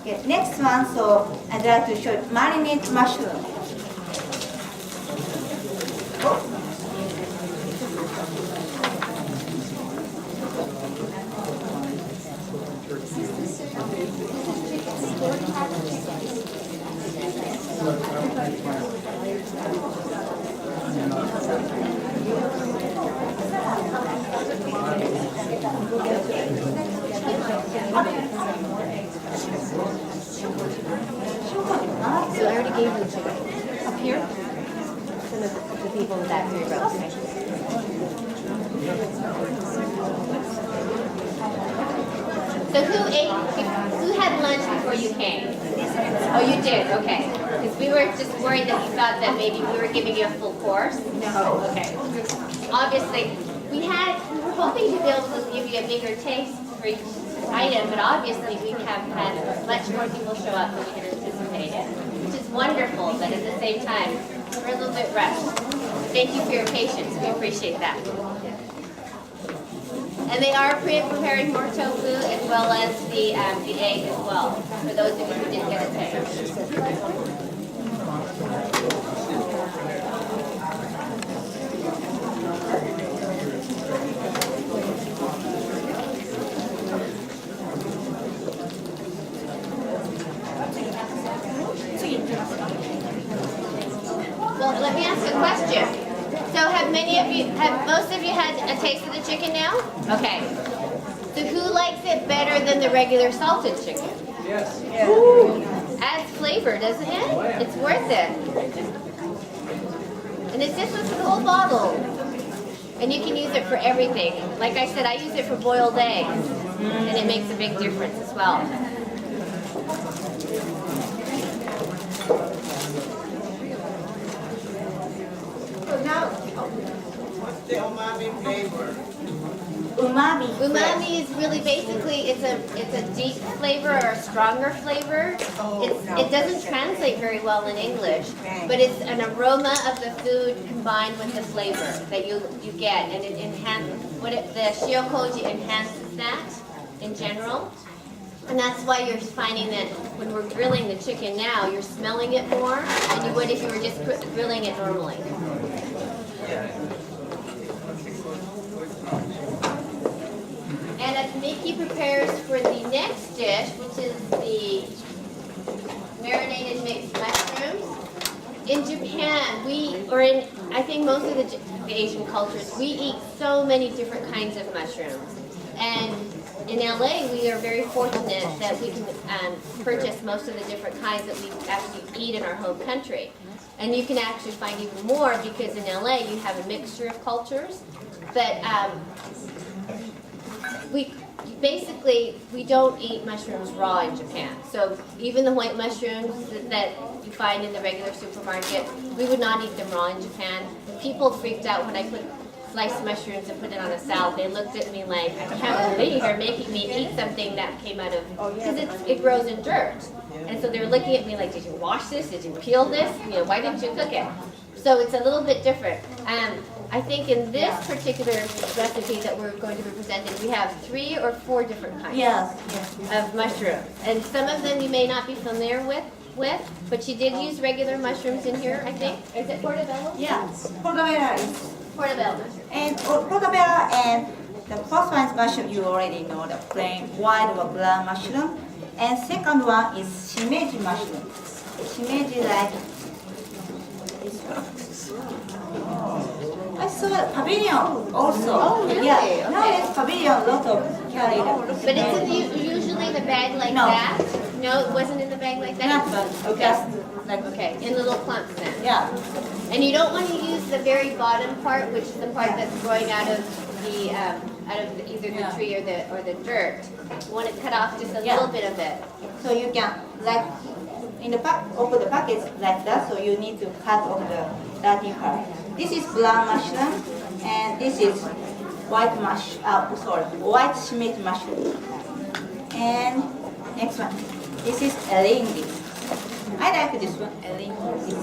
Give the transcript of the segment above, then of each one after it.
Okay, next one, so I'd like to show you marinated mushroom. So I already gave you the chicken. Up here? Some of the people in that 3 rows. So who had lunch before you came? Oh, you did, okay. Because we were just worried that you thought that maybe we were giving you a full course. No. Okay. Obviously, we were hoping to be able to give you a bigger taste for each item, but obviously we have had much more people show up than we had anticipated, which is wonderful, but at the same time, we're a little bit rushed. Thank you for your patience. We appreciate that. And they are preparing more tofu as well as the egg as well, for those of you who didn't get a taste. Well, let me ask a question. So have most of you had a taste of the chicken now? Okay. So who likes it better than the regular salted chicken? Yes. Ooh, adds flavor, doesn't it? It's worth it. And it's just with the whole bottle. And you can use it for everything. Like I said, I use it for boiled eggs. And it makes a big difference as well. What's the umami flavor? Umami. Umami is really basically it's a deep flavor or a stronger flavor. It doesn't translate very well in English, but it's an aroma of the food combined with the flavor that you get, and it the shiokoji enhances that in general. And that's why you're finding that when we're grilling the chicken now, you're smelling it more than you would if you were just grilling it normally. And as Miki prepares for the next dish, which is the marinated mixed mushrooms, in Japan, I think most of the Asian cultures, we eat so many different kinds of mushrooms. And in LA, we are very fortunate that we can purchase most of the different kinds that we actually eat in our home country. And you can actually find even more because in LA you have a mixture of cultures. But we don't eat mushrooms raw in Japan. So even the white mushrooms that you find in the regular supermarket, we would not eat them raw in Japan. People freaked out when I put sliced mushrooms and put it on a salad. They looked at me like, I can't believe you're making me eat something that came out of, because it grows in dirt. And so they were looking at me like, did you wash this? Did you peel this? Why didn't you cook it? So it's a little bit different. I think in this particular recipe that we're going to be presenting, we have 3 or 4 different kinds of mushrooms. And some of them you may not be familiar with, but she did use regular mushrooms in here, I think. Is it portobello? Yes, portobello is. Portobello. And portobello and the first one is mushroom, you already know, the plain white or brown mushroom. And second one is shimeji mushroom. Shimeji like this one. I saw a pavilion also. Oh, really? Yeah, Okay. nowadays pavilion a lot of carry them. But it's usually in the bag like No. that? No, it wasn't in the bag like that? Not but Okay. just like Okay, in little clumps then. yeah. And you don't want to use the very bottom part, which is the part that's growing out of either the tree or the dirt. You want to cut off just a little bit of it. So you can like in the back over the packets like that. So you need to cut off the dirty part. This is brown mushroom, and this is white white shimeji mushroom. And next one, this is elingi. I like this one, elingi.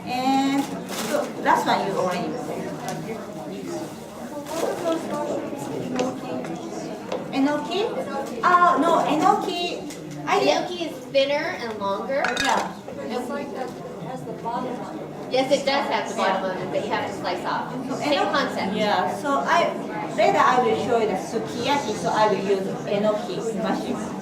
And so last one you already know. No, enoki. I didn't. Gnocchi is thinner and longer. Yeah. It's like that, it has the bottom on it. Yes, it does have the bottom on it, but you have to slice off. Same concept. Yeah. So later I will show you the sukiyaki. So I will use enoki mushroom.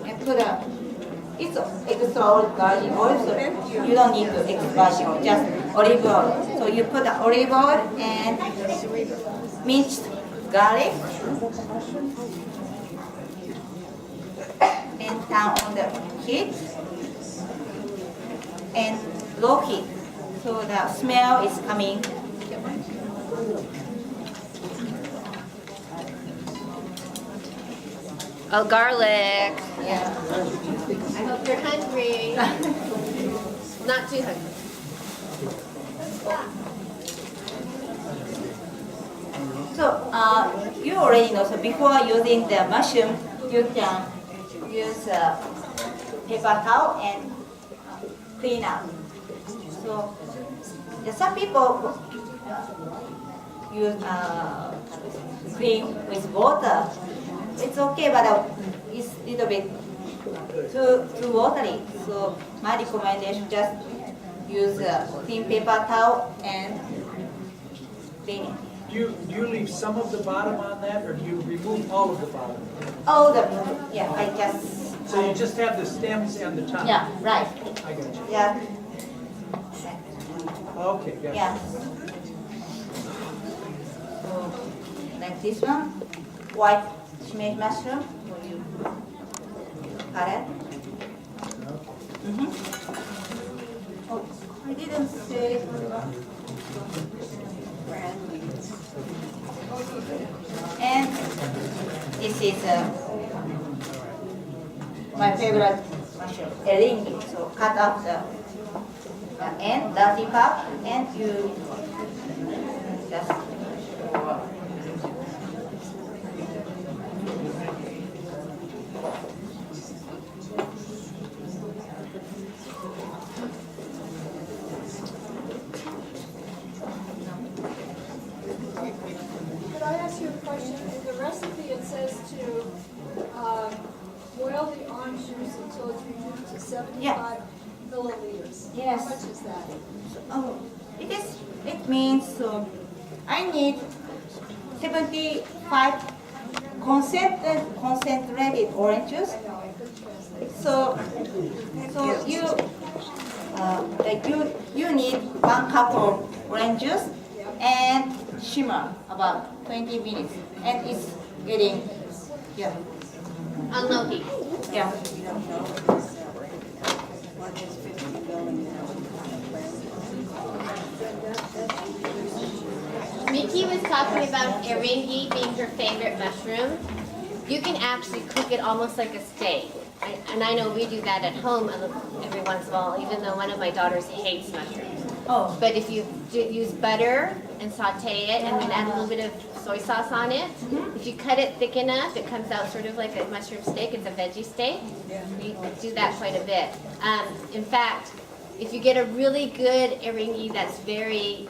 And put it's extra virgin oil, so you don't need to extra virgin oil, just olive oil. So you put the olive oil and minced garlic and turn on the heat and low heat, so the smell is coming. Oh, garlic. Yeah. I hope you're hungry. Not too hungry. So you already know. So before using the mushroom, you can use paper towel and clean up. So some people use clean with water. It's okay, but it's a little bit too watery. So my recommendation, just use a clean paper towel and clean it. Do you leave some of the bottom on that, or do you remove all of the bottom? Oh, yeah, I just. So you just have the stems and the top? Yeah, right. I got you. Yeah, Okay, got yeah. it. So, like this one, white spinach mushroom. You cut it. Oh, I didn't say. And this is my favorite mushroom, eringi. So cut off the end, dirty part, and you just Could I ask you a question? In the recipe, it says to boil the orange juice until it's reduced to 75 milliliters. Yes. How much is that? oh, it means so I need 75 concentrated orange juice. I know, I could translate. So you like you need 1 cup of orange juice and simmer about 20 minutes, and it's getting On low heat. yeah. Miki was talking about eringi being her favorite mushroom. You can actually cook it almost like a steak. And I know we do that at home every once in a while, even though one of my daughters hates mushrooms. Oh, But if you use butter and saute it and then add a little bit of soy sauce on it, if you cut it thick enough, it comes out sort of like a mushroom steak. It's a veggie steak. You do that quite a bit. In fact, if you get a really good eringi that's very,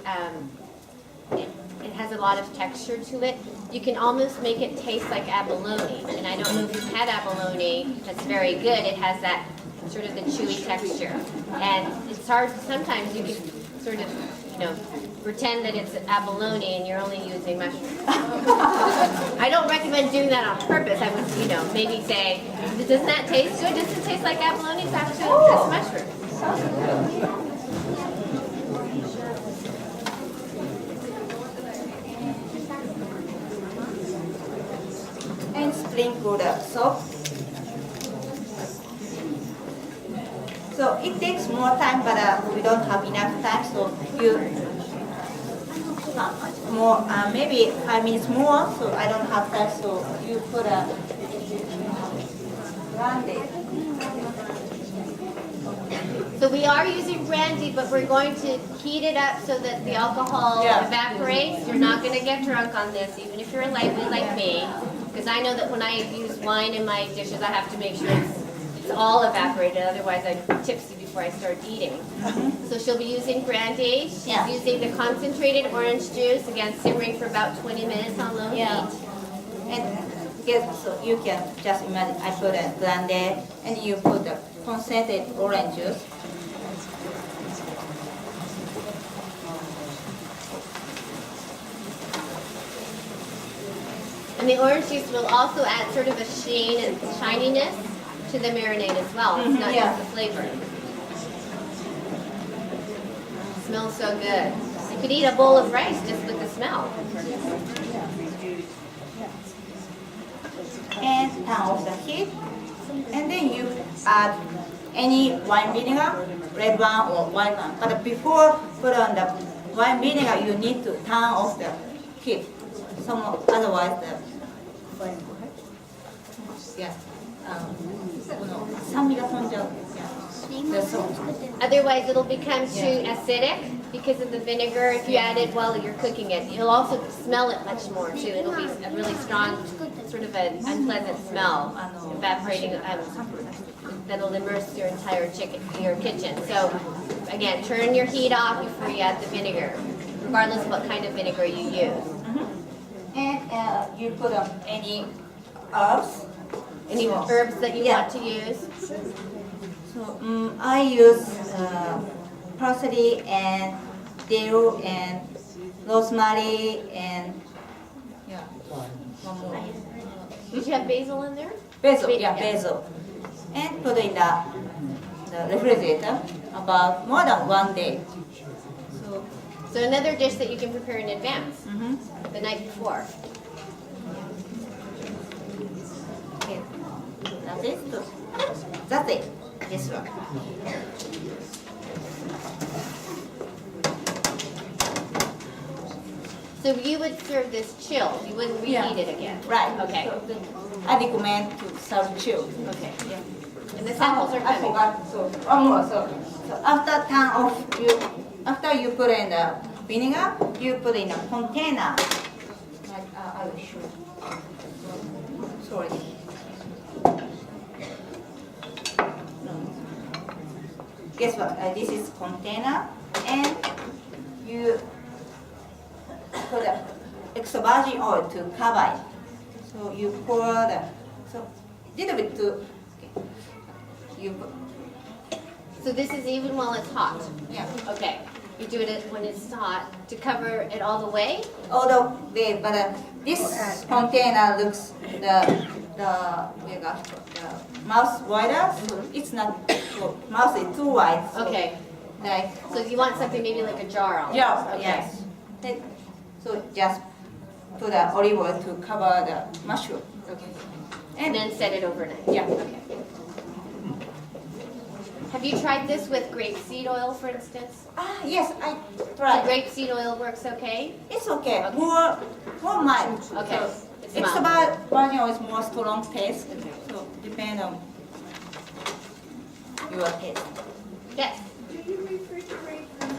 it has a lot of texture to it, you can almost make it taste like abalone. And I don't know if you've had abalone, that's very good. It has that sort of the chewy texture. And it's hard, sometimes you can sort of, pretend that it's abalone and you're only using mushrooms. I don't recommend doing that on purpose. I would, maybe say, doesn't that taste good? Doesn't it taste like abalone? It's actually just mushrooms. and sprinkle the soap. So it takes more time, but we don't have enough time, so you more maybe 5 minutes more. So I don't have time, so you put a blend it. So we are using brandy, but we're going to heat it up so that the alcohol evaporates. You're not going to get drunk on this, even if you're a lightweight like me. Because I know that when I use wine in my dishes, I have to make sure it's all evaporated. Otherwise, I'm tipsy before I start eating. So she'll be using brandy. She's using the concentrated orange juice, again, simmering for about 20 minutes on low heat. And yes, so you can just imagine I put a brandy and you put the concentrated orange juice. And the orange juice will also add sort of a sheen and shininess to the marinade as well. It's not just the flavor. Smells so good. You could eat a bowl of rice just with the smell. And turn off the heat. And then you add any wine vinegar, red wine or white wine. But before put on the wine vinegar, you need to turn off the heat. Otherwise the Otherwise, it'll become too acidic because of the vinegar. If you add it while you're cooking it, you'll also smell it much more too. It'll be a really strong, sort of an unpleasant smell evaporating that'll immerse your entire kitchen. So again, turn your heat off before you add the vinegar, regardless of what kind of vinegar you use. And you put up any herbs. Any herbs that you want to use? So I use parsley and dill and rosemary and one more. Did you have basil in there? Basil, basil. And put in the refrigerator about more than 1 day. So another dish that you can prepare in advance, the night before. Okay. That's it. That's it. This one. So you would serve this chilled. You wouldn't reheat it again. Right. Okay. So I recommend to serve chilled. Okay. Yeah. And the samples are I coming. forgot. So one more. So after turn off, after you put in the vinegar, you put in a container. Like I will show. Sorry. Guess what? This is container, and you put extra virgin oil to cover it. So you pour the little bit to you put. So this is even while it's hot. Yeah. Okay. You do it when it's hot to cover it all the way. All the way, but this container looks the mouth wider. So it's not. So mouth is too wide. So Okay. Like So you want something maybe like a jar on it. yeah. Okay. Yes. So just put olive oil to cover the mushroom. Okay. And then set it overnight. Yeah. Okay. Have you tried this with grapeseed oil, for instance? Yes, I So tried. grapeseed oil works okay? It's okay. Okay. More mild. Okay. So It's it's mild. about virgin oil is more strong taste. So depend on your taste. Yes. Do you refrigerate them?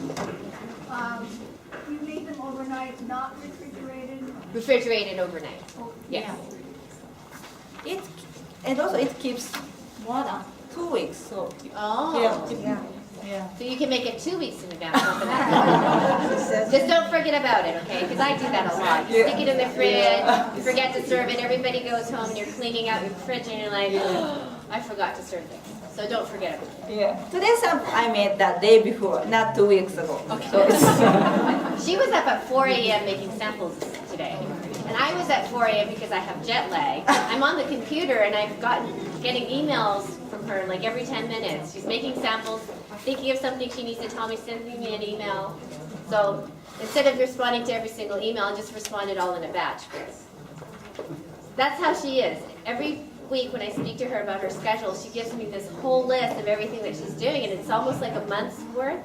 You leave them overnight, not refrigerated? Refrigerated overnight. Yes. It and also it keeps more than 2 weeks. So Oh. yeah. So you can make it 2 weeks in advance. Just don't forget about it, okay? Because I do that a lot. You stick it in the fridge, you forget to serve it, everybody goes home and you're cleaning out your fridge and you're like, oh, I forgot to serve this. So don't forget about it. Yeah. Today's I made that day before, not 2 weeks ago. Okay. So it's She was up at 4 a.m. making samples today. And I was at 4 a.m. because I have jet lag. I'm on the computer and I've getting emails from her like every 10 minutes. She's making samples, thinking of something she needs to tell me, sending me an email. So instead of responding to every single email, I just responded all in a batch. That's how she is. Every week when I speak to her about her schedule, she gives me this whole list of everything that she's doing, and it's almost like a month's worth.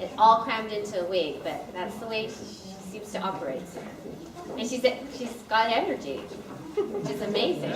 It's all crammed into a week, but that's the way she seems to operate. And she's got energy, which is amazing.